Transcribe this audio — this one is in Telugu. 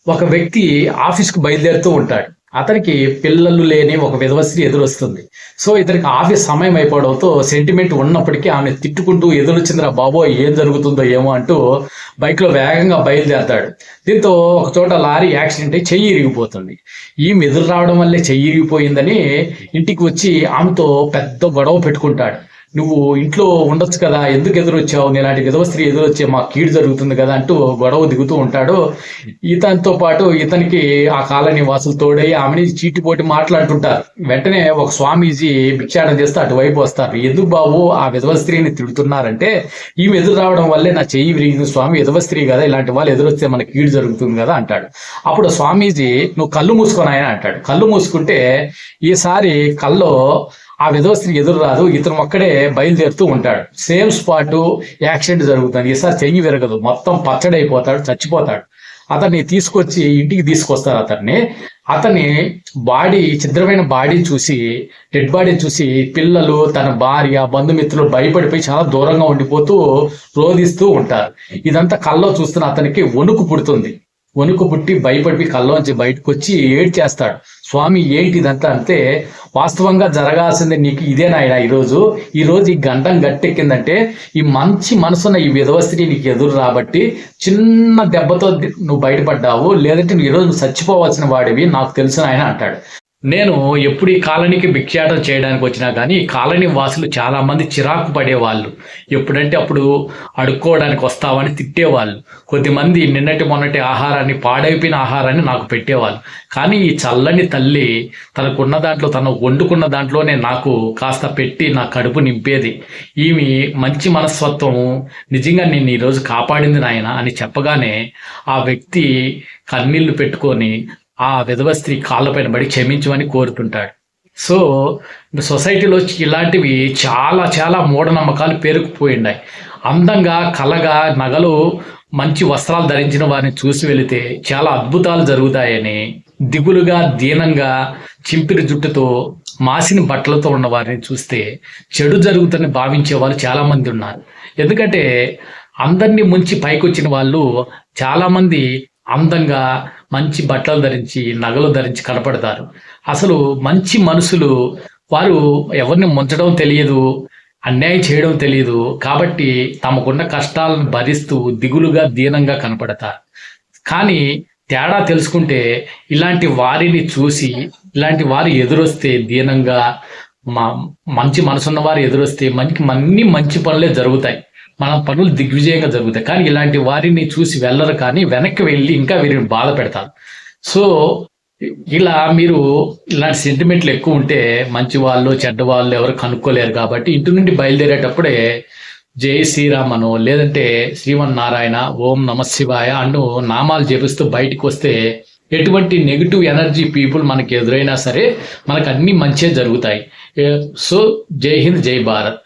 ఒక వ్యక్తి ఆఫీస్‌కి బయలుదేరుతూ ఉంటాడు. అతనికి పిల్లలు లేని ఒక విధవ స్త్రీ ఎదురొస్తుంది. సో, ఇతనికి ఆఫీస్ సమయం అయిపోవడంతో సెంటిమెంట్ ఉన్నప్పటికీ ఆమెను తిట్టుకుంటూ ఎదురొచ్చిందిరా బాబోయ్! ఏం జరుగుతుందో ఏమో అంటూ బైక్‌లో వేగంగా బయలుదేరతాడు. దీంతో ఒక చోట లారీ యాక్సిడెంట్ అయ్యి చెయ్యి ఇరిగిపోతుంది. ఈమె ఎదురు రావడం వల్లే చెయ్యి ఇరిగిపోయిందని ఇంటికి వచ్చి ఆమెతో పెద్ద గొడవ పెట్టుకుంటాడు. నువ్వు ఇంట్లో ఉండొచ్చు కదా! ఎందుకు ఎదురొచ్చావు? నీలాంటి విధవ స్త్రీ ఎదురొచ్చే మాకు కీడు జరుగుతుంది కదా! అంటూ గొడవ దిగుతూ ఉంటాడు. ఇతనితో పాటు ఇతనికి ఆ కాలనీ వాసులు తోడై ఆమెని చీటిపోటి మాట్లాడుతుంటారు. వెంటనే ఒక స్వామీజీ భిక్షాటన చేస్తే అటువైపు వస్తారు. ఎందుకు బాబు ఆ విధవ స్త్రీని తిడుతున్నారంటే, ఈమె ఎదురు రావడం వల్లే నా చెయ్యి విరిగింది స్వామి, విధవ స్త్రీ కదా! ఇలాంటి వాళ్ళు ఎదురొస్తే మనకి కీడు జరుగుతుంది కదా! అంటాడు. అప్పుడు స్వామీజీ నువ్వు కళ్ళు మూసుకో నాయనా అంటాడు. కళ్ళు మూసుకుంటే ఈసారి కల్లో ఆ విధవ స్త్రీ ఎదురు రాదు. ఇతను ఒక్కడే బయలుదేరుతూ ఉంటాడు. సేమ్ స్పాట్ యాక్సిడెంట్ జరుగుతుంది. ఈసారి చెయ్యి విరగదు. మొత్తం పచ్చడైపోతాడు, చచ్చిపోతాడు. అతన్ని తీసుకొచ్చి ఇంటికి తీసుకొస్తారు అతని బాడీ, ఛిద్రమైన బాడీని చూసి, డెడ్ బాడీని చూసి పిల్లలు, తన భార్య, బంధుమిత్రులు భయపడిపోయి చాలా దూరంగా ఉండిపోతూ రోధిస్తూ ఉంటారు. ఇదంతా కల్లో చూస్తున్న అతనికి వణుకు పుడుతుంది. వణుకు పుట్టి భయపడి కల్లోంచి బయటకు వచ్చి ఏడ్చేస్తాడు. స్వామి ఏంటి ఇదంతా అంటే, వాస్తవంగా జరగాల్సింది నీకు ఇదే నాయన. ఈరోజు ఈ గండం గట్టెక్కిందంటే ఈ మంచి మనసున్న ఈ విధవ స్త్రీ నీకు ఎదురు రాబట్టి చిన్న దెబ్బతో నువ్వు బయటపడ్డావు, లేదంటే ఈరోజు నువ్వు చచ్చిపోవాల్సిన వాడివి, నాకు తెలుసు నాయన అంటాడు. నేను ఎప్పుడు ఈ కాలనీకి భిక్షాటన చేయడానికి వచ్చినా కానీ ఈ కాలనీ వాసులు చాలా మంది చిరాకు పడేవాళ్ళు. ఎప్పుడంటే అప్పుడు అడుక్కోవడానికి వస్తావని తిట్టేవాళ్ళు. కొద్దిమంది నిన్నటి మొన్నటి ఆహారాన్ని, పాడైపోయిన ఆహారాన్ని నాకు పెట్టేవాళ్ళు. కానీ ఈ చల్లని తల్లి తనకున్న దాంట్లో, తను వండుకున్న దాంట్లోనే నాకు కాస్త పెట్టి నా కడుపు నింపేది. ఈమె మంచి మనస్తత్వము నిజంగా నేను ఈరోజు కాపాడింది నాయన అని చెప్పగానే ఆ వ్యక్తి కన్నీళ్లు పెట్టుకొని ఆ విధవ స్త్రీ కాళ్ళపైన పడి క్షమించమని కోరుతుంటాడు. సో సొసైటీలో ఇలాంటివి చాలా చాలా మూఢనమ్మకాలు పేరుకుపోయినాయి. అందంగా, కలగా, నగలు, మంచి వస్త్రాలు ధరించిన వారిని చూసి వెళితే చాలా అద్భుతాలు జరుగుతాయని, దిగులుగా, దీనంగా, చింపిరి జుట్టుతో, మాసిన బట్టలతో ఉన్న వారిని చూస్తే చెడు జరుగుతుందని భావించే వాళ్ళు చాలా మంది ఉన్నారు. ఎందుకంటే అందరినీ ముంచి పైకొచ్చిన వాళ్ళు చాలామంది అందంగా మంచి బట్టలు ధరించి, నగలు ధరించి కనపడతారు. అసలు మంచి మనుషులు వారు ఎవరిని ముంచడం తెలియదు, అన్యాయం చేయడం తెలియదు. కాబట్టి తమకున్న కష్టాలను భరిస్తూ దిగులుగా, దీనంగా కనపడతారు. కానీ తేడా తెలుసుకుంటే ఇలాంటి వారిని చూసి, ఇలాంటి వారు ఎదురొస్తే దీనంగా, మంచి మనసున్న వారు ఎదురొస్తే అన్ని మంచి పనులే జరుగుతాయి. మన పనులు దిగ్విజయంగా జరుగుతాయి. కానీ ఇలాంటి వారిని చూసి వెళ్ళరు, కానీ వెనక్కి వెళ్ళి ఇంకా వీరిని బాధ పెడతారు. సో ఇలా మీరు ఇలాంటి సెంటిమెంట్లు ఎక్కువ ఉంటే మంచి వాళ్ళు, చెడ్డ వాళ్ళు ఎవరు కనుక్కోలేరు. కాబట్టి ఇంటి నుండి బయలుదేరేటప్పుడే జై శ్రీరామ్ అనో, లేదంటే శ్రీమన్నారాయణ, ఓం నమ శివాయ అను నామాలు జపిస్తూ బయటికి వస్తే ఎటువంటి నెగిటివ్ ఎనర్జీ పీపుల్ మనకి ఎదురైనా సరే మనకు అన్ని మంచిగా జరుగుతాయి. సో జై హింద్, జై భారత్.